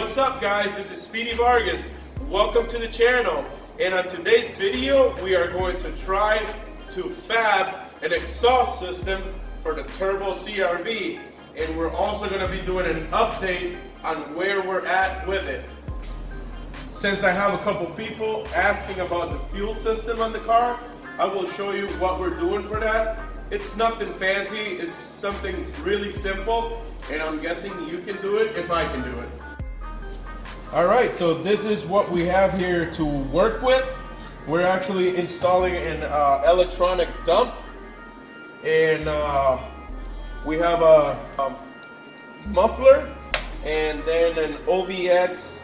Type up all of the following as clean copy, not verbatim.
What's up guys, this is Speedy Vargas. Welcome to the channel, and on today's video we are going to try to fab an exhaust system for the Turbo CRV, and we're also going to be doing an update on where we're at with it. Since I have a couple people asking about the fuel system on the car, I will show you what we're doing for that. It's nothing fancy, it's something really simple, and I'm guessing you can do it if I can do it. Alright, so this is what we have here to work with. We're actually installing an electronic dump, and we have a muffler and then an OVX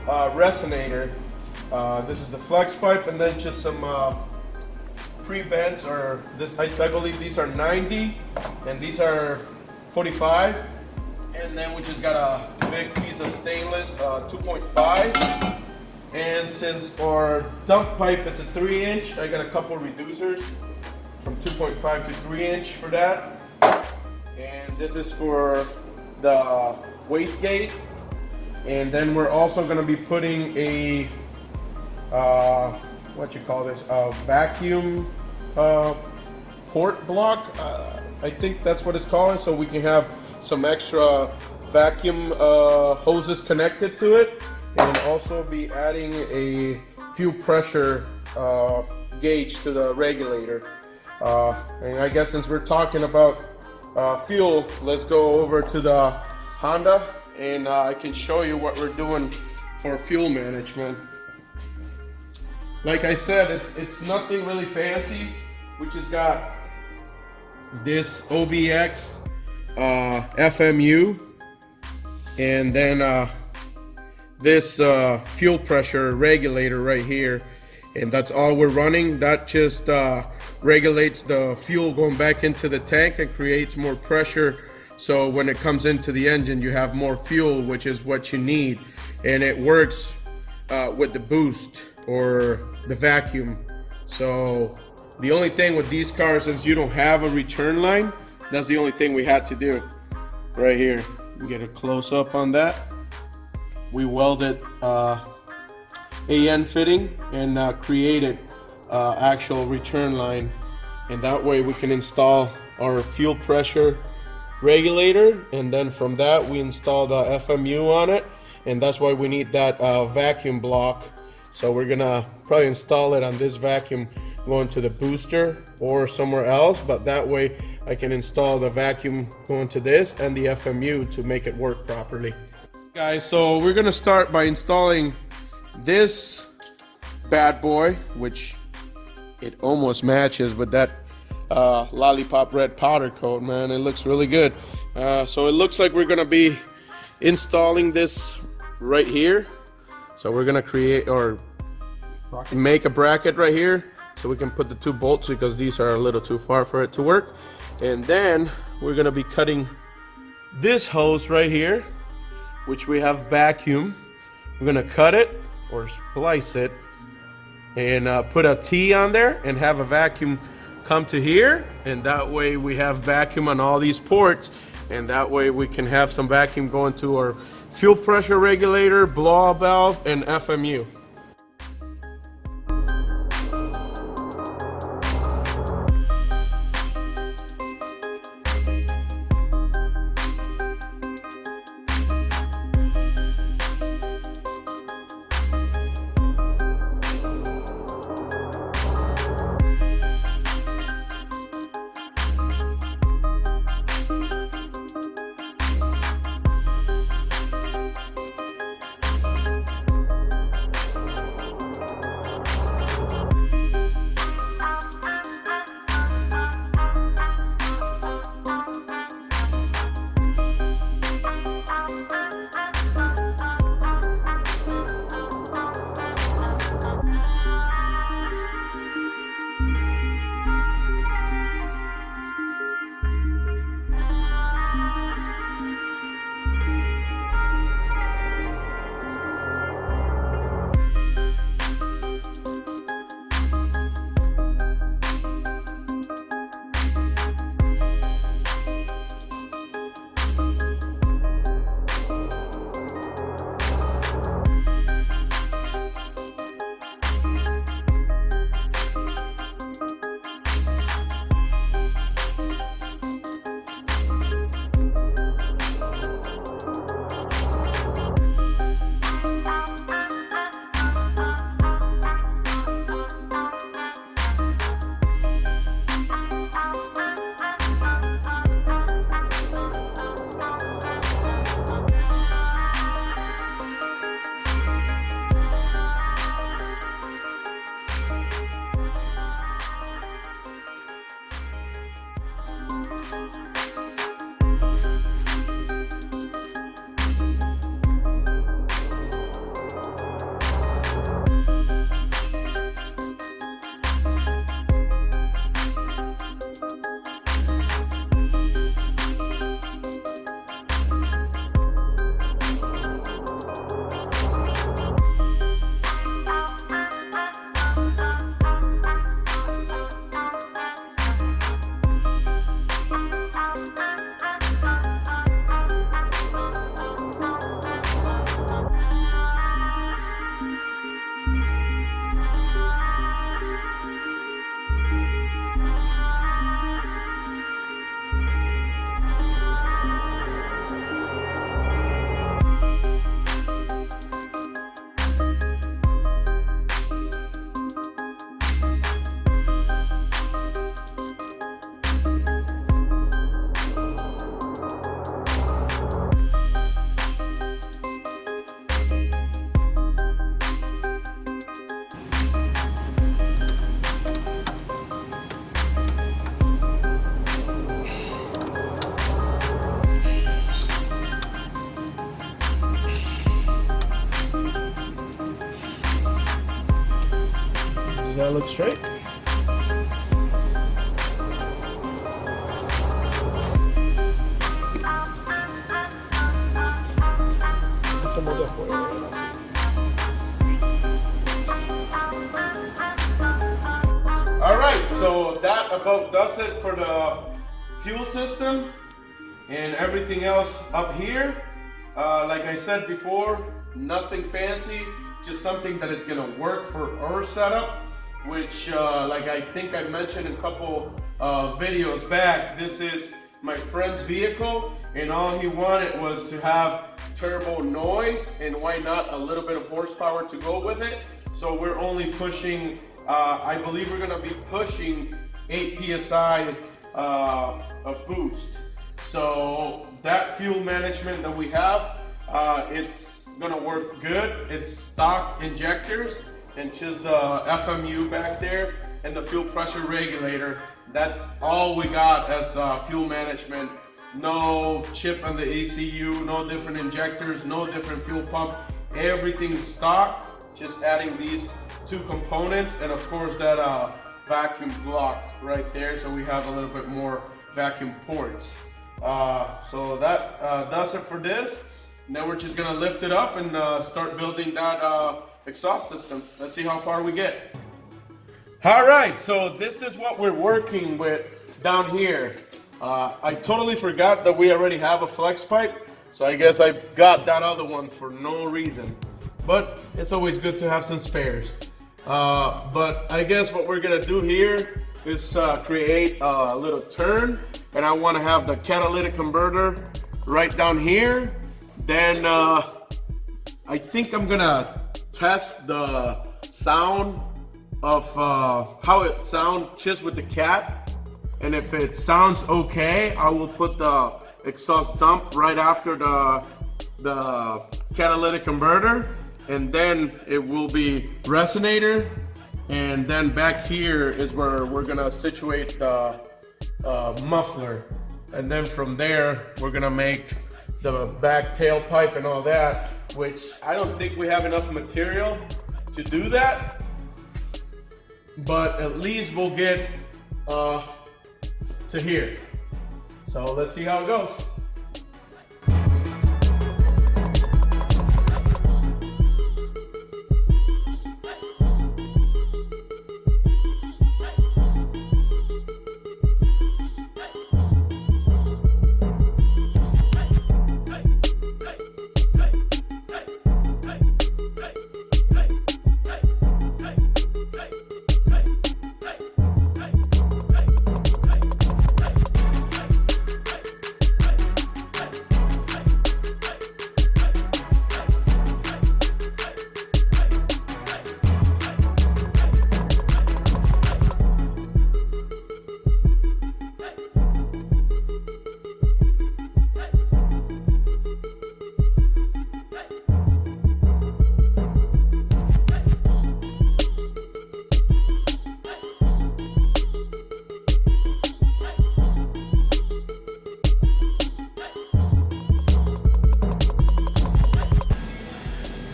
resonator. This is the flex pipe, and then just some pre-bends, or this, I believe these are 90 and these are 45. And then we just got a big piece of stainless 2.5, and since our dump pipe is a 3-inch, I got a couple reducers from 2.5 to 3-inch for that. And this is for the wastegate. And then we're also going to be putting a what you call this, a vacuum port block. I think that's what it's called, so we can have some extra vacuum hoses connected to it, and also be adding a fuel pressure gauge to the regulator. And I guess since we're talking about fuel, let's go over to the Honda, and I can show you what we're doing for fuel management. Like I said, it's nothing really fancy. We just got this OVX FMU, and then this fuel pressure regulator right here, and that's all we're running. That just regulates the fuel going back into the tank and creates more pressure, so when it comes into the engine you have more fuel, which is what you need. And it works with the boost or the vacuum. So the only thing with these cars is you don't have a return line. That's the only thing we had to do right here. We get a close up on that. We welded AN fitting and created actual return line, and that way we can install our fuel pressure regulator, and then from that we install the FMU on it, and that's why we need that vacuum block. So we're gonna probably install it on this vacuum going to the booster or somewhere else, but that way I can install the vacuum going to this and the FMU to make it work properly. Guys, so we're gonna start by installing this bad boy, which it almost matches with that lollipop red powder coat, man. It looks really good. So it looks like we're gonna be installing this right here. So we're gonna create or make a bracket right here, so we can put the 2 bolts, because these are a little too far for it to work. And then we're gonna be cutting this hose right here, which we have vacuum. We're gonna cut it or splice it and put a T on there and have a vacuum come to here, and that way we have vacuum on all these ports, and that way we can have some vacuum going to our fuel pressure regulator, blow-off valve, and FMU. Does that look straight? Alright, so that about does it for the fuel system and everything else up here. Like I said before, nothing fancy, just something that is gonna work for our setup, which like I think I mentioned in a couple videos back, this is my friend's vehicle and all he wanted was to have turbo noise and why not a little bit of horsepower to go with it. So we're only pushing, I believe we're gonna be pushing 8 PSI of boost. So that fuel management that we have, it's gonna work good. It's stock injectors and just the FMU back there and the fuel pressure regulator. That's all we got as fuel management. No chip on the ECU, no different injectors, no different fuel pump. Everything's stock, just adding these two components and of course that vacuum block right there, so we have a little bit more vacuum ports. So that does it for this. Now we're just gonna lift it up and start building that exhaust system. Let's see how far we get. All right, so this is what we're working with down here. I totally forgot that we already have a flex pipe, so I guess I got that other one for no reason. But it's always good to have some spares. But I guess what we're gonna do here is create a little turn, and I want to have the catalytic converter right down here. Then I think I'm gonna test the sound of how it sounds just with the cat. And if it sounds okay, I will put the exhaust dump right after the catalytic converter, and then it will be resonator, and then back here is where we're gonna situate the muffler, and then from there we're gonna make the back tailpipe and all that, which I don't think we have enough material to do that, but at least we'll get to here. So let's see how it goes.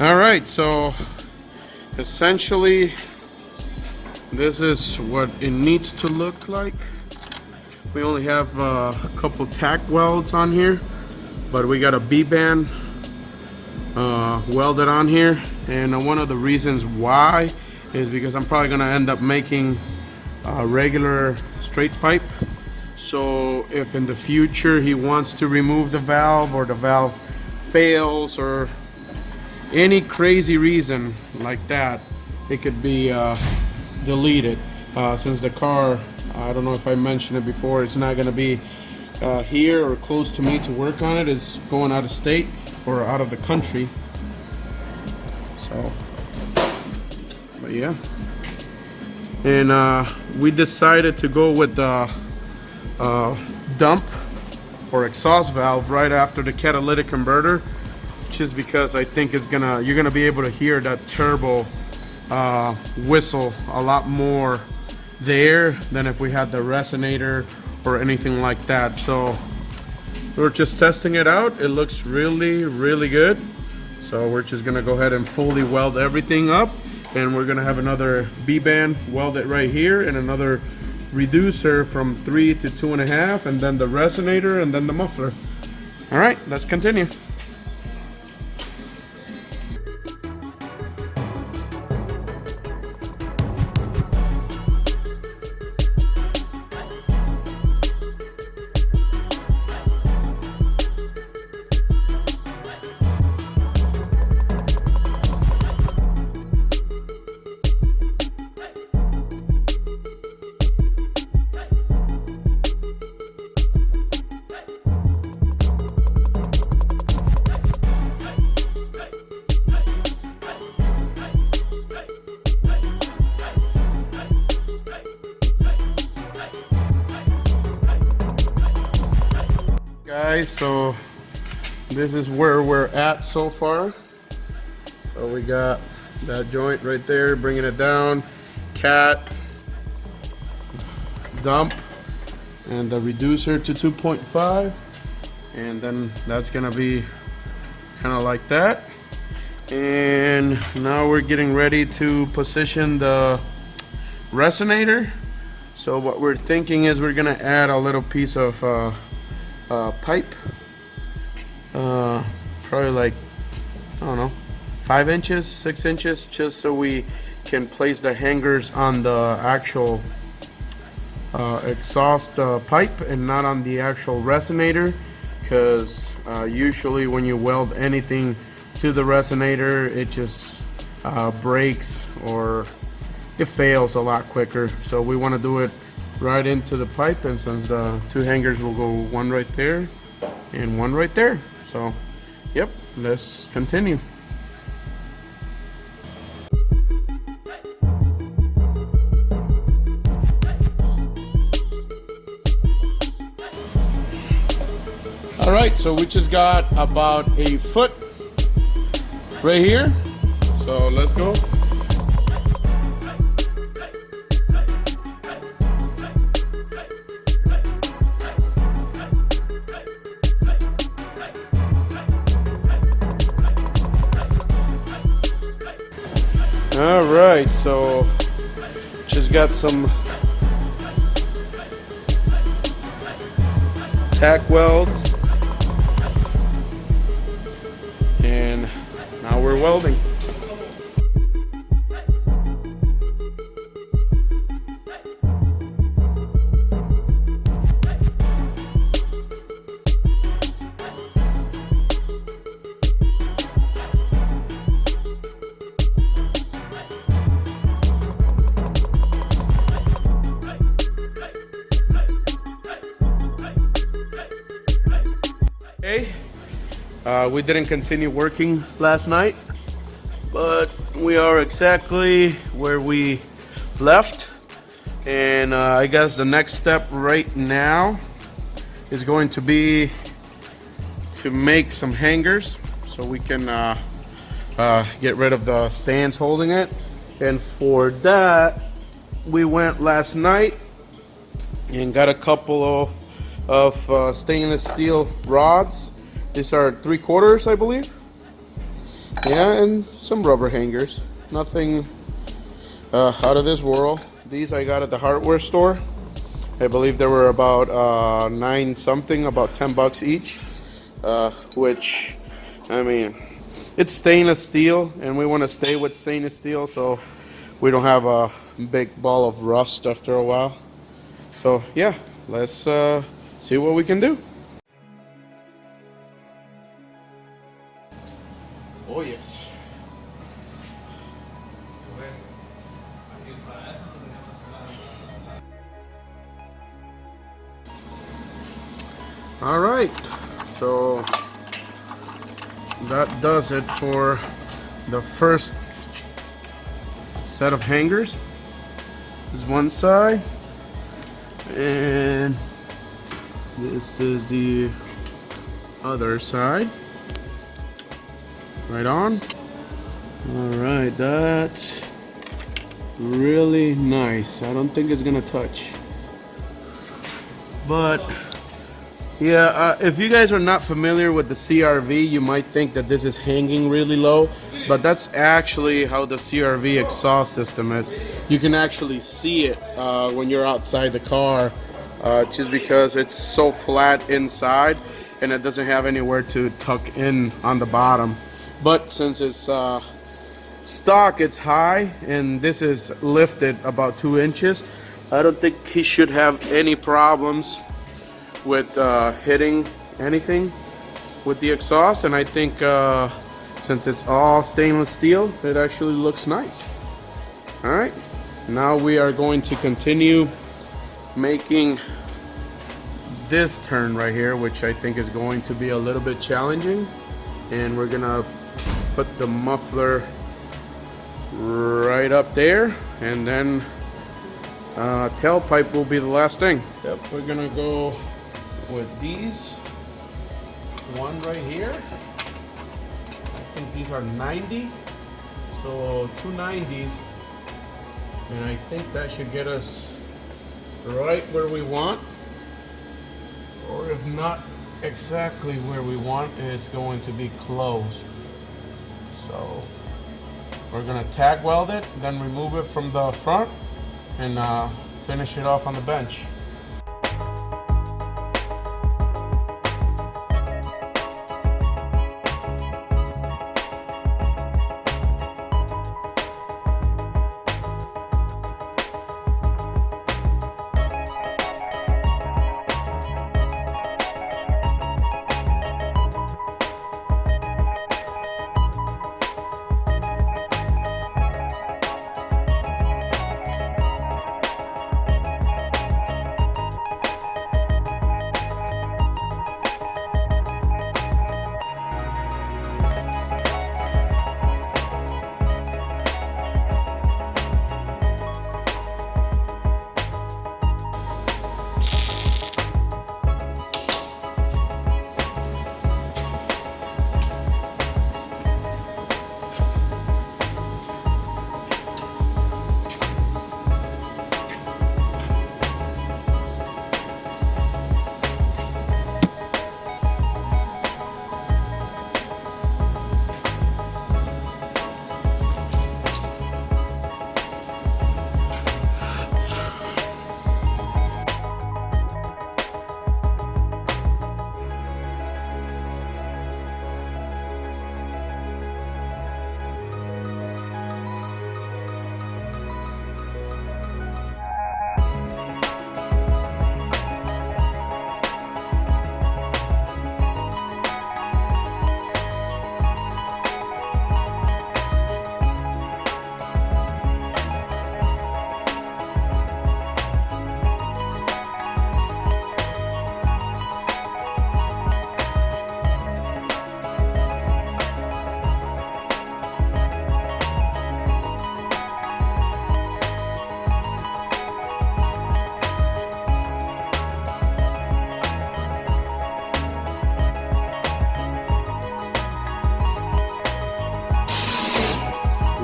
All right, so essentially this is what it needs to look like. We only have a couple tack welds on here, but we got a B-band welded on here, and one of the reasons why is because I'm probably gonna end up making a regular straight pipe. So if in the future he wants to remove the valve, or the valve fails, or any crazy reason like that, it could be deleted. Since the car, I don't know if I mentioned it before, it's not going to be here or close to me to work on it. It's going out of state or out of the country. So, but yeah. And we decided to go with the dump or exhaust valve right after the catalytic converter, just because I think you're gonna be able to hear that turbo whistle a lot more there than if we had the resonator or anything like that. So we're just testing it out. It looks really, really good. So we're just gonna go ahead and fully weld everything up, and we're gonna have another B-band welded right here, and another reducer from 3 to 2.5, and then the resonator, and then the muffler. All right, let's continue. Guys, so this is where we're at so far. So we got that joint right there, bringing it down, cat, dump, and the reducer to 2.5, and then that's gonna be kind of like that. And now we're getting ready to position the resonator. So what we're thinking is we're gonna add a little piece of pipe, probably like, I don't know, 5 inches, 6 inches, just so we can place the hangers on the actual exhaust pipe and not on the actual resonator, because usually when you weld anything to the resonator, it just breaks or it fails a lot quicker. So we want to do it right into the pipe, and since the 2 hangers will go one right there and one right there. So yep, let's continue. All right, so we just got about a foot right here, so let's go. All right, so just got some tack welds, and now we're welding. We didn't continue working last night, but we are exactly where we left, and I guess the next step right now is going to be to make some hangers so we can get rid of the stands holding it. And for that, we went last night and got a couple of stainless steel rods. These are 3/4, I believe. Yeah, and some rubber hangers. Nothing out of this world. These I got at the hardware store. I believe they were about 9 something, about 10 bucks each. Which, I mean, it's stainless steel, and we want to stay with stainless steel so we don't have a big ball of rust after a while. So yeah, let's see what we can do. Oh yes. All right, so that does it for the first set of hangers. This is one side, and this is the other side. Right on. All right, that's really nice. I don't think it's gonna touch, but yeah, if you guys are not familiar with the CRV, you might think that this is hanging really low, but that's actually how the CRV exhaust system is. You can actually see it when you're outside the car, just because it's so flat inside and it doesn't have anywhere to tuck in on the bottom. But since it's stock, it's high, and this is lifted about 2 inches, I don't think he should have any problems with hitting anything with the exhaust. And I think since it's all stainless steel, it actually looks nice. All right, now we are going to continue making this turn right here, which I think is going to be a little bit challenging. And we're gonna put the muffler right up there, and then tailpipe will be the last thing. Yep, we're gonna go with these. One right here. I think these are 90. So 2 90s. And I think that should get us right where we want. Or if not exactly where we want, it's going to be close. So we're gonna tag weld it, then remove it from the front, and finish it off on the bench.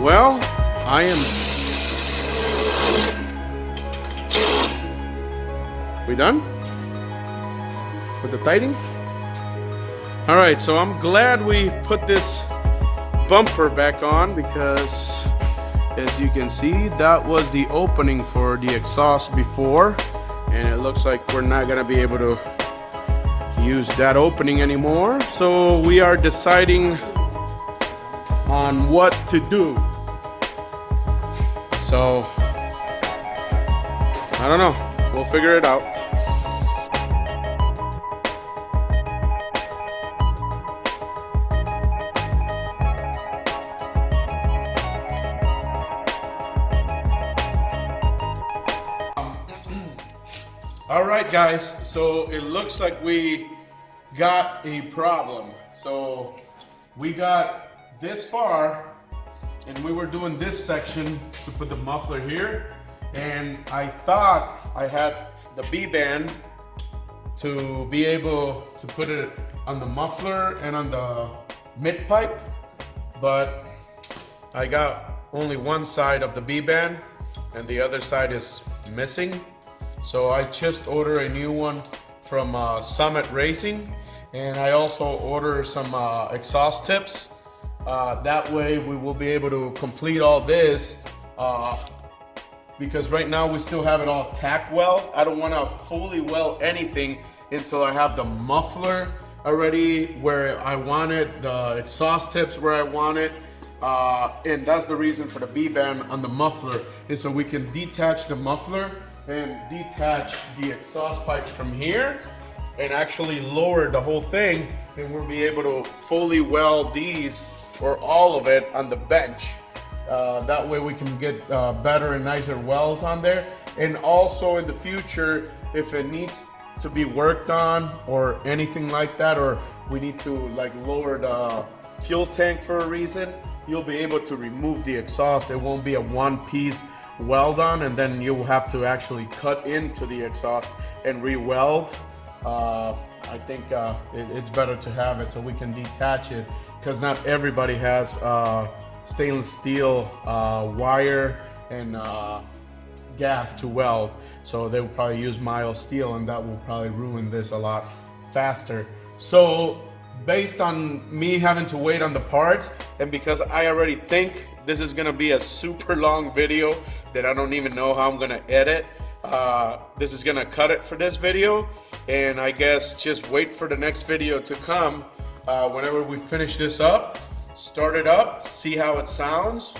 Well, I am... We done? With the tightening? Alright, so I'm glad we put this bumper back on, because as you can see, that was the opening for the exhaust before, and it looks like we're not gonna be able to use that opening anymore. So we are deciding on what to do. So I don't know, we'll figure it out. All right, guys, so it looks like we got a problem. So we got this far, and we were doing this section to put the muffler here, and I thought I had the B-band to be able to put it on the muffler and on the mid pipe, but I got only one side of the B-band and the other side is missing. So I just ordered a new one from Summit Racing, and I also ordered some exhaust tips That way we will be able to complete all this, because right now we still have it all tack weld. I don't want to fully weld anything until I have the muffler already where I want it, the exhaust tips where I want it, and that's the reason for the B-band on the muffler, is so we can detach the muffler and detach the exhaust pipes from here and actually lower the whole thing, and we'll be able to fully weld these or all of it on the bench. That way we can get better and nicer welds on there. And also in the future, if it needs to be worked on or anything like that, or we need to like lower the fuel tank for a reason, you'll be able to remove the exhaust. It won't be a one-piece weld on, and then you'll have to actually cut into the exhaust and re-weld. I think it's better to have it so we can detach it, because not everybody has stainless steel wire and gas to weld, so they will probably use mild steel, and that will probably ruin this a lot faster. So based on me having to wait on the parts, and because I already think this is gonna be a super long video that I don't even know how I'm gonna edit, this is gonna cut it for this video, and I guess just wait for the next video to come whenever we finish this up, start it up, see how it sounds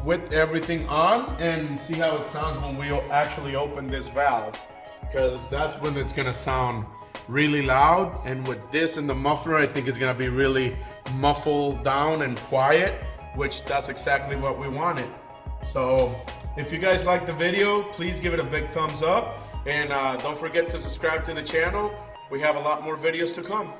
with everything on, and see how it sounds when we actually open this valve, because that's when it's gonna sound really loud. And with this in the muffler, I think it's gonna be really muffled down and quiet, which that's exactly what we wanted. So if you guys like the video, please give it a big thumbs up, and don't forget to subscribe to the channel. We have a lot more videos to come.